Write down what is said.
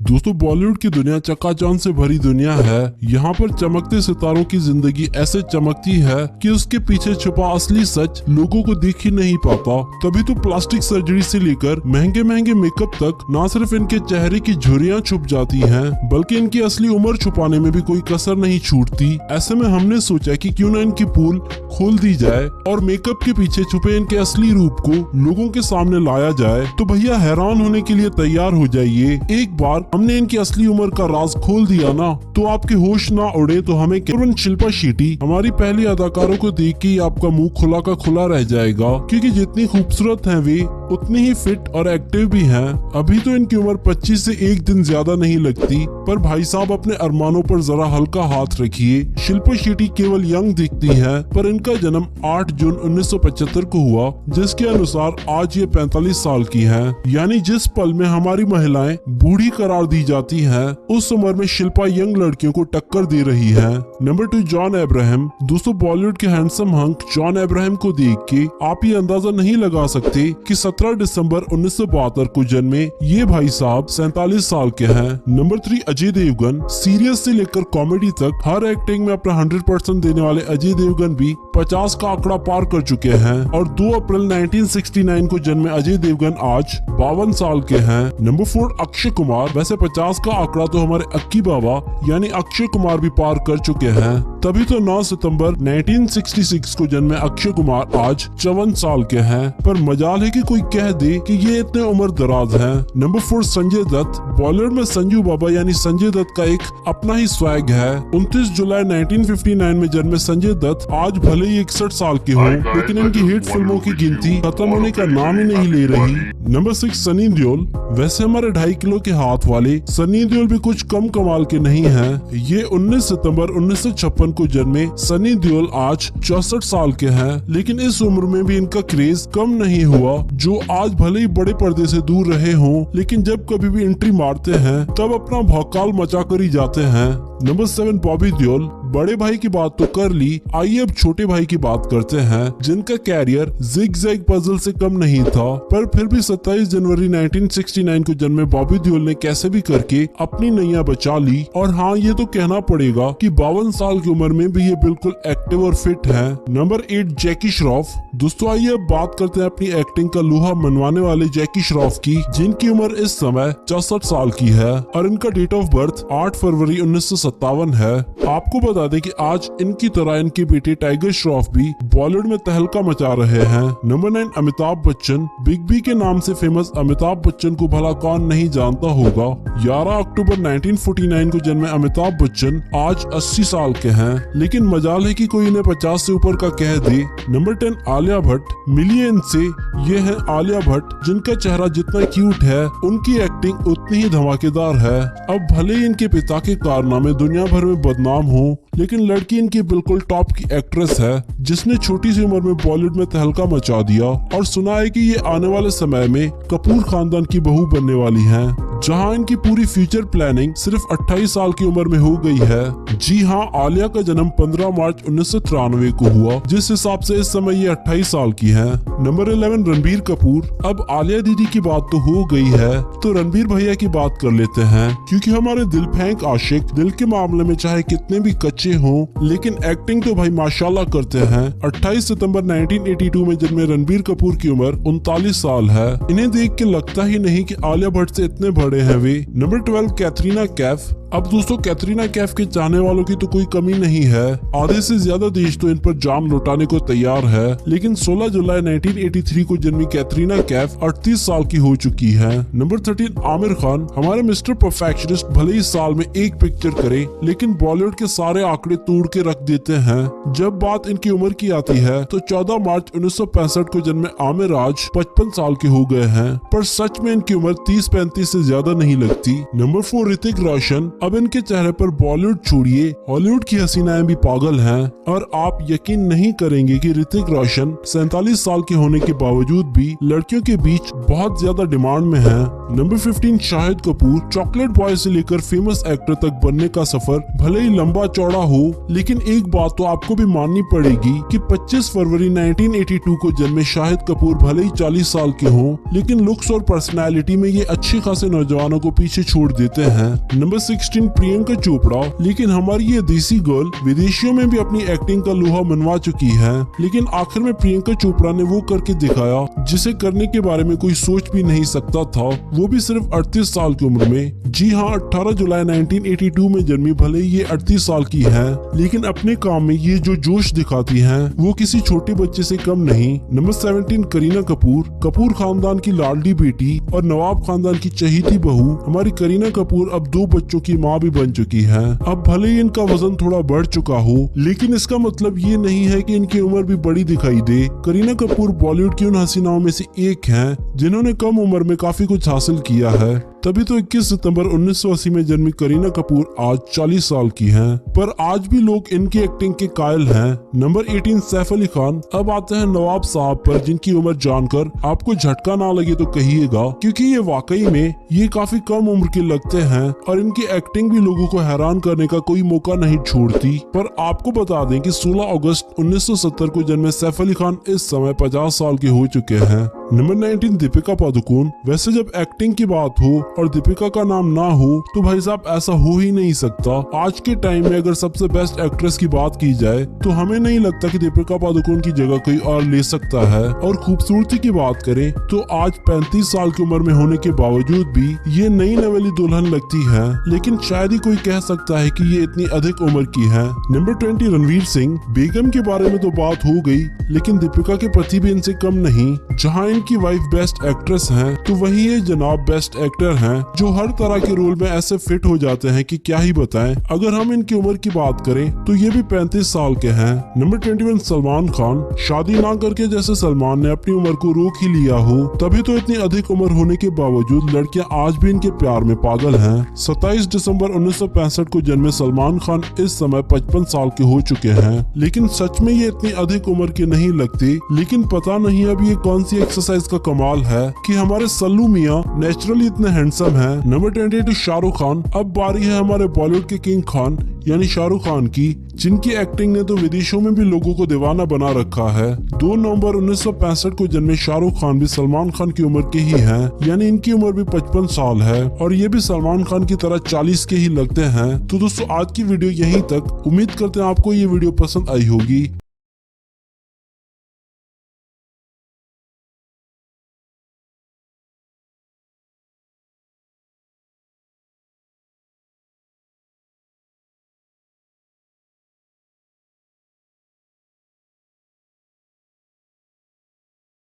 दोस्तों बॉलीवुड की दुनिया चकाचौंध से भरी दुनिया है। यहाँ पर चमकते सितारों की जिंदगी ऐसे चमकती है कि उसके पीछे छुपा असली सच लोगों को दिख ही नहीं पाता। तभी तो प्लास्टिक सर्जरी से लेकर महंगे महंगे मेकअप तक न सिर्फ इनके चेहरे की झुर्रियां छुप जाती हैं, बल्कि इनकी असली उम्र छुपाने में भी कोई कसर नहीं छूटती। ऐसे में हमने सोचा कि क्यों न इनकी पोल खोल दी जाए और मेकअप के पीछे छुपे इनके असली रूप को लोगों के सामने लाया जाए। तो भैया हैरान होने के लिए तैयार हो जाइए। एक बार हमने इनकी असली उम्र का राज खोल दिया ना, तो आपके होश ना उड़े तो हमें केवल शिल्पा शेट्टी हमारी पहली अदाकारों को देख के आपका मुंह खुला का खुला रह जाएगा, क्योंकि जितनी खूबसूरत हैं वे उतनी ही फिट और एक्टिव भी हैं। अभी तो इनकी उम्र 25 से एक दिन ज्यादा नहीं लगती, पर भाई साहब अपने अरमानों पर जरा हल्का हाथ रखिए। शिल्पा शेट्टी केवल यंग दिखती है, पर इनका जन्म 8 जून 1975 को हुआ, जिसके अनुसार आज ये 45 साल की है। यानी जिस पल में हमारी महिलाएं बूढ़ी करार दी जाती हैं, उस उम्र में शिल्पा यंग लड़कियों को टक्कर दे रही है। Number 2 John Abraham. दोस्तों बॉलीवुड के हैंडसम हंक जॉन अब्राहम को देख के आप ये अंदाजा नहीं लगा सकते कि 17 दिसंबर 1972 को जन्मे ये भाई साहब 47 साल के हैं। नंबर 3 अजय देवगन। सीरियस से लेकर कॉमेडी तक हर एक्टिंग में अपना 100% देने वाले अजय देवगन भी 50 का आंकड़ा पार कर चुके हैं और 2 अप्रैल 1969 को जन्मे अजय देवगन आज 52 साल के हैं। नंबर 4 अक्षय कुमार। वैसे 50 का आंकड़ा तो हमारे अक्की बाबा यानी अक्षय कुमार भी पार कर चुके हैं, तभी तो 9 सितंबर 1966 को जन्मे अक्षय कुमार आज 54 साल के हैं। पर मजाल है कि कोई कह दे कि ये इतने उम्र दराज हैं। नंबर 4 संजय दत्त। बॉलीवुड में संजू बाबा यानी संजय दत्त का एक अपना ही स्वैग है। 29 जुलाई 1959 में जन्मे संजय दत्त आज भले ही 61 साल के हों, लेकिन इनकी हिट फिल्मों की गिनती खत्म होने का नाम ही नहीं ले रही। नंबर 6 सनी देओल। वैसे हमारे 2.5 किलो के हाथ वाले सनी देओल भी कुछ कम कमाल के नहीं हैं। ये 19 सितंबर 1956 को जन्मे सनी देओल आज 64 साल के हैं, लेकिन इस उम्र में भी इनका क्रेज कम नहीं हुआ। जो आज भले ही बड़े पर्दे से दूर रहे हों, लेकिन जब कभी भी एंट्री मारते हैं तब अपना भौकाल मचा कर ही जाते हैं। नंबर 7 बॉबी देओल। बड़े भाई की बात तो कर ली, आइए अब छोटे भाई की बात करते हैं, जिनका कैरियर जिग जैग पजल से कम नहीं था, पर फिर भी 27 जनवरी 1969 को जन्मे बॉबी देओल ने कैसे भी करके अपनी नैया बचा ली। और हाँ, ये तो कहना पड़ेगा कि 52 साल की उम्र में भी ये बिल्कुल एक्टिव और फिट है। नंबर 8 जैकी श्रॉफ। दोस्तों आइए अब बात करते हैं अपनी एक्टिंग का लोहा मनवाने वाले जैकी श्रॉफ की, जिनकी उम्र इस समय 64 साल की है और इनका डेट ऑफ बर्थ 8 फरवरी 1957 है। आपको बता दें कि आज इनकी तरह इनके बेटे टाइगर श्रॉफ भी बॉलीवुड में तहलका मचा रहे हैं। Number 9 Amitabh Bachchan. Big B के नाम से फेमस अमिताभ बच्चन को भला कौन नहीं जानता होगा। 11 अक्टूबर 1949 को जन्मे अमिताभ बच्चन आज 80 साल के हैं, लेकिन मजाल है कि कोई इन्हें 50 से ऊपर का कह दे। नंबर 10 आलिया भट्ट। मिलिए इनसे, ये है आलिया भट्ट, जिनका चेहरा जितना क्यूट है उनकी एक्टिंग उतनी ही धमाकेदार है। अब भले ही इनके पिता के कारनामे दुनिया भर में बदनाम हो, लेकिन लड़की इनकी बिल्कुल टॉप की एक्ट्रेस है, जिसने छोटी सी उम्र में बॉलीवुड में तहलका मचा दिया। और सुना है कि ये आने वाले समय में कपूर खानदान की बहू बनने वाली हैं, जहां इनकी पूरी फ्यूचर प्लानिंग सिर्फ 28 साल की उम्र में हो गई है। जी हाँ, आलिया का जन्म 15 मार्च 1993 को हुआ, जिस हिसाब से इस समय ये 28 साल की है। नंबर 11 रणबीर कपूर। अब आलिया दीदी की बात तो हो गई है, तो रणबीर भैया की बात कर लेते हैं, क्योंकि हमारे दिल फेंक आशिक दिल के मामले में चाहे कितने भी कच्चे हों, लेकिन एक्टिंग तो भाई माशाल्लाह करते हैं। 28 सितंबर 1982 में जन्मे रणबीर कपूर की उम्र 39 साल है। इन्हें देख के लगता ही नहीं कि आलिया भट्ट से इतने बड़े हैं वे। नंबर 12 कैटरीना कैफ। अब दोस्तों कैटरीना कैफ के चाहने वालों की तो कोई कमी नहीं है, आधे से ज्यादा देश तो इन पर जाम लौटाने को तैयार है। लेकिन 16 जुलाई 1983 को जन्मी कैटरीना कैफ 38 साल की हो चुकी है। नंबर 13 आमिर खान। हमारे मिस्टर परफेक्शनिस्ट भले ही साल में एक पिक्चर करे, लेकिन बॉलीवुड के सारे आंकड़े तोड़ के रख देते हैं। जब बात इनकी उम्र की आती है तो 14 मार्च 1965 को जन्मे आमिर आज 55 साल के हो गए हैं, पर सच में इनकी उम्र 30-35 से ज्यादा नहीं लगती। नंबर 4 ऋतिक रोशन। अब इनके चेहरे पर बॉलीवुड छोड़िए, हॉलीवुड की हसीनाएं भी पागल हैं, और आप यकीन नहीं करेंगे कि ऋतिक रोशन 47 साल के होने के बावजूद भी लड़कियों के बीच बहुत ज्यादा डिमांड में है। Number 15 Shahid Kapoor. Chocolate boy से लेकर फेमस एक्टर तक बनने का सफर भले ही लंबा चौड़ा हो, लेकिन एक बात तो आपको भी माननी पड़ेगी कि 25 फरवरी 1982 को जन्मे शाहिद कपूर भले ही 40 साल के हों, लेकिन लुक्स और पर्सनैलिटी में ये अच्छे खासे नौजवानों को पीछे छोड़ देते हैं। नंबर 16 प्रियंका चोपड़ा। लेकिन हमारी ये देसी गर्ल विदेशियों में भी अपनी एक्टिंग का लोहा मनवा चुकी है, लेकिन आखिर में प्रियंका चोपड़ा ने वो करके दिखाया जिसे करने के बारे में कोई सोच भी नहीं सकता था, वो भी सिर्फ 38 साल की उम्र में। जी हाँ, 18 जुलाई 1982 में जन्मी। भले ये 38 साल की है, लेकिन अपने काम में ये जो जोश दिखाती हैं वो किसी छोटे बच्चे से कम नहीं। नंबर 17 करीना कपूर। कपूर खानदान की लाडली बेटी और नवाब खानदान की चहेती बहू हमारी करीना कपूर अब 2 बच्चों की माँ भी बन चुकी है। अब भले ही इनका वजन थोड़ा बढ़ चुका हो, लेकिन इसका मतलब ये नहीं है कि इनकी उम्र भी बड़ी दिखाई दे। करीना कपूर बॉलीवुड की उन हसीनाओं में से एक हैं जिन्होंने कम उम्र में काफी कुछ हासिल किया है। तभी तो 21 सितंबर 1980 में जन्मी करीना कपूर आज 40 साल की हैं, पर आज भी लोग इनकी एक्टिंग के कायल हैं। नंबर 18 सैफ अली खान। अब आते हैं नवाब साहब पर, जिनकी उम्र जानकर आपको झटका ना लगे तो कहिएगा, क्योंकि ये वाकई में ये काफी कम उम्र के लगते हैं और इनकी एक्टिंग भी लोगों को हैरान करने का कोई मौका नहीं छोड़ती। पर आपको बता दें कि 16 अगस्त 1970 को जन्मे सैफ अली खान इस समय 50 साल के हो चुके हैं। नंबर 19 दीपिका पादुकोण। वैसे जब एक्टिंग की बात हो और दीपिका का नाम ना हो तो भाई साहब ऐसा हो ही नहीं सकता। आज के टाइम में अगर सबसे बेस्ट एक्ट्रेस की बात की जाए तो हमें नहीं लगता कि दीपिका पादुकोण की जगह कोई और ले सकता है। और खूबसूरती की बात करें तो आज 35 साल की उम्र में होने के बावजूद भी ये नई नवेली दुल्हन लगती है, लेकिन शायद ही कोई कह सकता है कि ये इतनी अधिक उम्र की है। नंबर 20 रणवीर सिंह। बेगम के बारे में तो बात हो गई, लेकिन दीपिका के पति भी इनसे कम नहीं। जहाँ इनकी वाइफ बेस्ट एक्ट्रेस हैं, तो वही ये जनाब बेस्ट एक्टर हैं, जो हर तरह के रोल में ऐसे फिट हो जाते हैं कि क्या ही बताएं। अगर हम इनकी उम्र की बात करें तो ये भी 35 साल के हैं। नंबर 21 सलमान खान। शादी ना करके जैसे सलमान ने अपनी उम्र को रोक ही लिया हो, तभी तो इतनी अधिक उम्र होने के बावजूद लड़कियां आज भी इनके प्यार में पागल हैं। 27 दिसंबर 1965 को जन्मे सलमान खान इस समय 55 साल के हो चुके हैं, लेकिन सच में ये इतनी अधिक उम्र के नहीं लगते। लेकिन पता नहीं अब ये कौन सी एक्सरसाइज का कमाल है कि हमारे सल्लू मियां नेचुरली इतने हैंडसम हैं। नंबर 22 शाहरुख खान। अब बारी है हमारे बॉलीवुड के किंग खान यानी शाहरुख खान की, जिनकी एक्टिंग ने तो विदेशों में भी लोगों को दीवाना बना रखा है। 2 नवंबर 1965 को जन्मे शाहरुख खान भी सलमान खान की उम्र के ही हैं, यानी इनकी उम्र भी 55 साल है और ये भी सलमान खान की तरह 40 के ही लगते हैं। तो दोस्तों आज की वीडियो यहीं तक। उम्मीद करते हैं आपको ये वीडियो पसंद आई होगी।